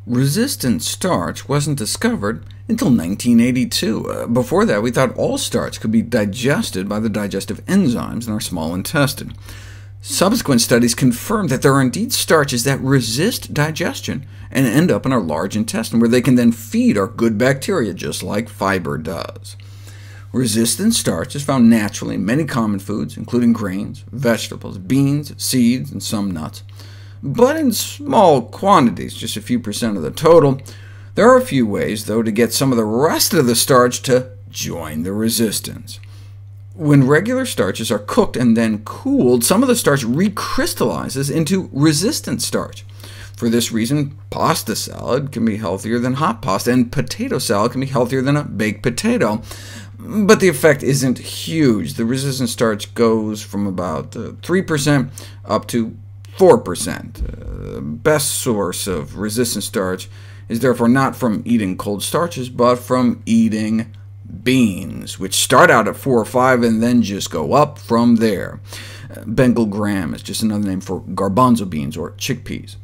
Resistant starch wasn't discovered until 1982. Before that, we thought all starch could be digested by the digestive enzymes in our small intestine. Subsequent studies confirmed that there are indeed starches that resist digestion and end up in our large intestine, where they can then feed our good bacteria, just like fiber does. Resistant starch is found naturally in many common foods, including grains, vegetables, beans, seeds, and some nuts. But in small quantities, just a few percent of the total. There are a few ways, though, to get some of the rest of the starch to join the resistance. When regular starches are cooked and then cooled, some of the starch recrystallizes into resistant starch. For this reason, pasta salad can be healthier than hot pasta, and potato salad can be healthier than a baked potato. But the effect isn't huge. The resistant starch goes from about 3% up to 4%. The best source of resistant starch is therefore not from eating cold starches, but from eating beans, which start out at 4 or 5 and then just go up from there. Bengal gram is just another name for garbanzo beans or chickpeas.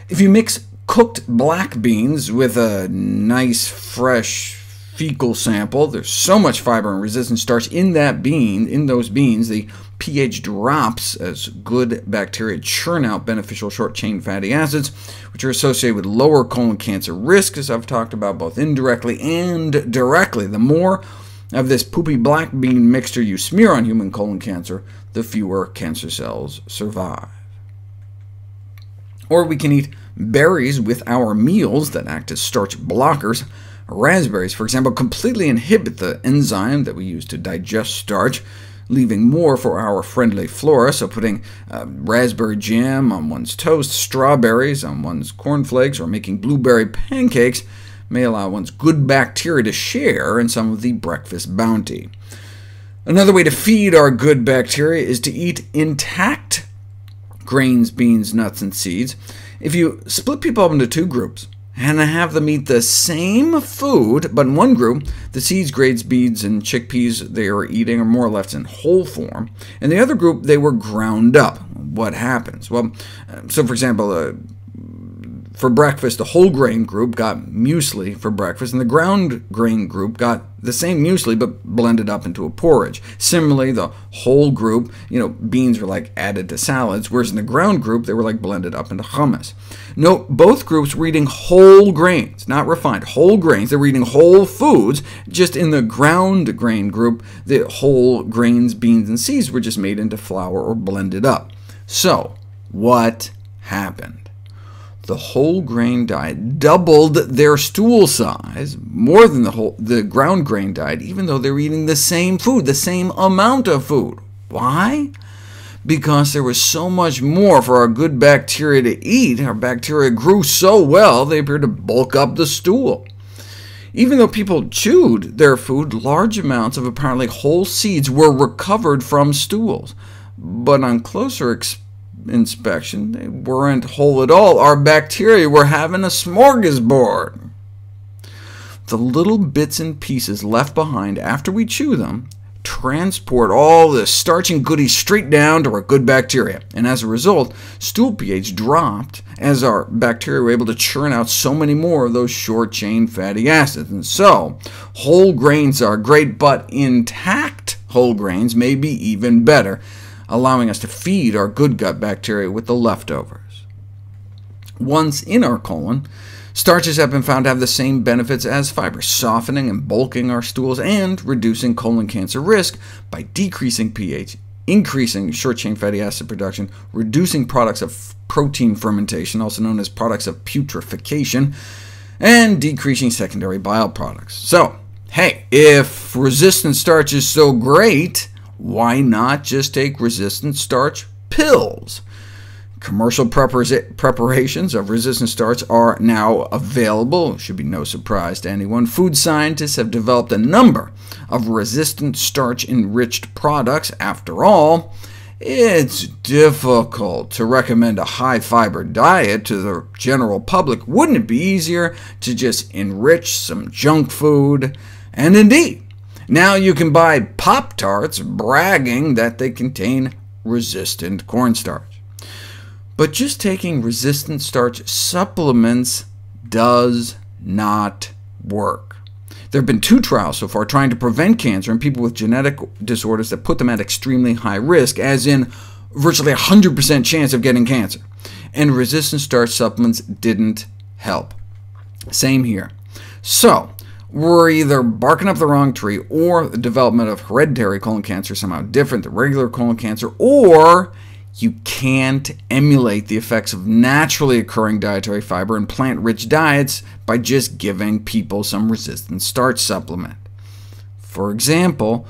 If you mix cooked black beans with a nice fresh fecal sample, there's so much fiber and resistant starch in those beans, the pH drops as good bacteria churn out beneficial short-chain fatty acids, which are associated with lower colon cancer risk, as I've talked about both indirectly and directly. The more of this poopy black bean mixture you smear on human colon cancer, the fewer cancer cells survive. Or we can eat berries with our meals that act as starch blockers. Raspberries, for example, completely inhibit the enzyme that we use to digest starch, leaving more for our friendly flora, so putting raspberry jam on one's toast, strawberries on one's cornflakes, or making blueberry pancakes may allow one's good bacteria to share in some of the breakfast bounty. Another way to feed our good bacteria is to eat intact grains, beans, nuts, and seeds. If you split people up into two groups, and have them eat the same food, but in one group, the seeds, grains, beans, and chickpeas they are eating are more or less in whole form, and the other group they were ground up. What happens? Well, so for example, for breakfast, the whole grain group got muesli for breakfast, and the ground grain group got the same muesli, but blended up into a porridge. Similarly, the whole group, beans were like added to salads, whereas in the ground group, they were like blended up into hummus. Note, both groups were eating whole grains, not refined, whole grains. They were eating whole foods. Just in the ground grain group, the whole grains, beans, and seeds were just made into flour or blended up. So, what happened? The whole grain diet doubled their stool size, more than the ground grain diet, even though they were eating the same food, the same amount of food. Why? Because there was so much more for our good bacteria to eat. Our bacteria grew so well, they appeared to bulk up the stool. Even though people chewed their food, large amounts of apparently whole seeds were recovered from stools. But on closer inspection, they weren't whole at all. Our bacteria were having a smorgasbord. The little bits and pieces left behind after we chew them transport all the starch and goodies straight down to our good bacteria, and as a result, stool pH dropped as our bacteria were able to churn out so many more of those short-chain fatty acids. And so, whole grains are great, but intact whole grains may be even better, allowing us to feed our good gut bacteria with the leftovers. Once in our colon, starches have been found to have the same benefits as fiber, softening and bulking our stools, and reducing colon cancer risk by decreasing pH, increasing short-chain fatty acid production, reducing products of protein fermentation, also known as products of putrefaction, and decreasing secondary bile products. So, hey, if resistant starch is so great, why not just take resistant starch pills? Commercial preparations of resistant starch are now available. It should be no surprise to anyone. Food scientists have developed a number of resistant starch-enriched products. After all, it's difficult to recommend a high-fiber diet to the general public. Wouldn't it be easier to just enrich some junk food? And indeed, now you can buy Pop-Tarts bragging that they contain resistant cornstarch. But just taking resistant starch supplements does not work. There have been 2 trials so far trying to prevent cancer in people with genetic disorders that put them at extremely high risk, as in virtually 100% chance of getting cancer, and resistant starch supplements didn't help. Same here. So we're either barking up the wrong tree, or the development of hereditary colon cancer is somehow different than regular colon cancer, or you can't emulate the effects of naturally occurring dietary fiber in plant-rich diets by just giving people some resistant starch supplement. For example,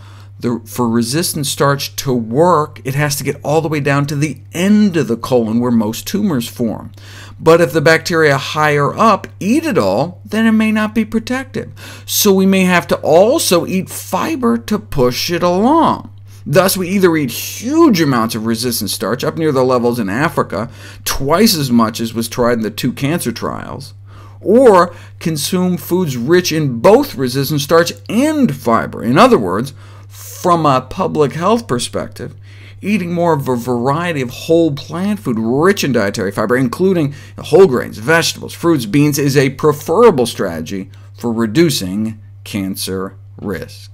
for resistant starch to work, it has to get all the way down to the end of the colon where most tumors form. But if the bacteria higher up eat it all, then it may not be protective. So we may have to also eat fiber to push it along. Thus, we either eat huge amounts of resistant starch, up near the levels in Africa, twice as much as was tried in the 2 cancer trials, or consume foods rich in both resistant starch and fiber. In other words, from a public health perspective, eating more of a variety of whole plant food rich in dietary fiber, including whole grains, vegetables, fruits, beans, is a preferable strategy for reducing cancer risk.